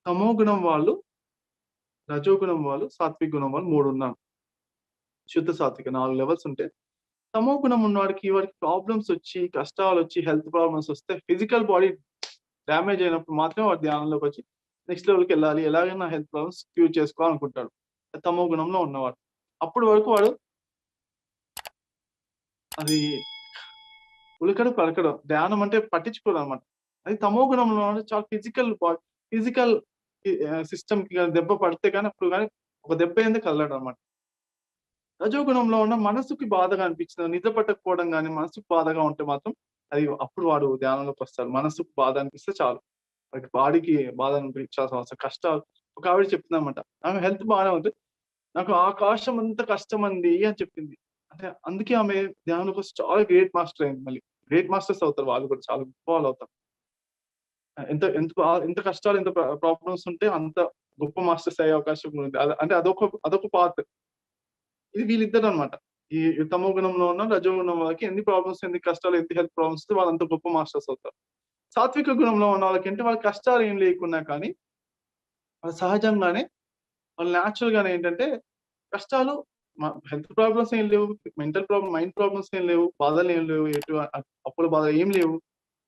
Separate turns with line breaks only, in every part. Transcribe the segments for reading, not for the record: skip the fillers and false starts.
తమో గుణం వాళ్ళు, రజోగుణం వాళ్ళు, సాత్విక గుణం వాళ్ళు 3 ఉన్నారు. శుద్ధ సాత్విక 4 లెవెల్స్ ఉంటే, తమో గుణం ఉన్నవాడికి వాడికి ప్రాబ్లమ్సొచ్చి, కష్టాలొచ్చి, హెల్త్ ప్రాబ్లమ్స్ వస్తే ఫిజికల్ బాడీ డ్యామేజ్ అయినప్పుడు మాత్రమే వాడు ధ్యానంలోకొచ్చి నెక్స్ట్ లెవెల్‌కెళ్ళాలి. ఎలాగైనా హెల్త్ ప్రాబ్లమ్స్ క్యూర్ చేసుకోవాలనుకుంటాడు. తమో గుణంలో ఉన్నవాడు. అప్పటి వరకు వాడు అది ఉలకడు, పలకడు. ధ్యానం అంటే పట్టించుకోడనమాట. అది తమో గుణంలో ఉన్నవాడు చాలా ఫిజికల్ సిస్టమ్‌కి గాని దెబ్బ పడితే గాని అప్పుడు గాని ఒక దెబ్బ అయింది కదలడనమాట. రజోగుణంలో ఉన్న మనసుకి బాధగా అనిపించిన నిద్ర పట్టకపోవడం గాని, మనసుకు బాధగా ఉంటే మాత్రం అది అప్పుడు వాడు ధ్యానంలోకొస్తాడు. మనసుకు బాధ అనిపిస్తే చాలు. వాడికి బాడీకి బాధ అనిపించాల్సిన అవసరం కష్టాలు ఒక ఆవిడ చెప్తుందనమాట. ఆమె హెల్త్ బానే ఉంది. నాకు ఆకాశం అంత కష్టమండి అని చెప్పింది. అంటే అందుకే ఆమె ధ్యానంలోకొచ్చి చాలా గ్రేట్ మాస్టర్ అయింది మళ్ళీ. గ్రేట్ మాస్టర్స్ అవుతారు వాళ్ళు కూడా చాలా గొప్ప వాళ్ళవుతారు. ఎంత ఎంత కష్టాలు, ఎంత ప్రాబ్లమ్స్ ఉంటే అంత గొప్ప మాస్టర్స్ అయ్యే అవకాశం కూడా ఉంది. అంటే అదొక పార్ట్. ఇది వీళ్ళిద్దరనమాట. ఈ తమో గుణంలో ఉన్న రజోగుణం వాళ్ళకి ఎన్ని ప్రాబ్లమ్స్, ఎన్ని కష్టాలు, ఎన్ని హెల్త్ ప్రాబ్లమ్స్ వస్తే వాళ్ళంత గొప్ప మాస్టర్స్ అవుతారు. సాత్విక గుణంలో ఉన్న వాళ్ళకేంటి వాళ్ళ కష్టాలు ఏం లేకున్నా కానీ, వాళ్ళు సహజంగానే వాళ్ళు నేచురల్‌గానే ఏంటంటే కష్టాలు హెల్త్ ప్రాబ్లమ్స్ ఏం లేవు. మైండ్ ప్రాబ్లమ్స్ ఏం లేవు. బాధలేం లేవు. అప్పుల బాధలు ఏం లేవు.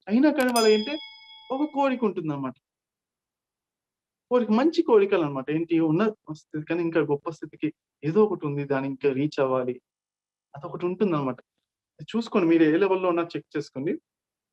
అయినా కానీ వాళ్ళేంటి ఒక కోరిక ఉంటుందన్నమాట. మంచి కోరికలన్నమాట. ఏంటి ఉన్న స్థితి కన్నా ఇంకా గొప్ప స్థితికి ఏదో ఒకటుంది. దాన్ని ఇంకా రీచ్ అవ్వాలి. అదొకటి ఉంటుందన్నమాట. చూసుకోండి మీరు ఏ లెవెల్‌లో ఉన్నారో చెక్ చేసుకోండి.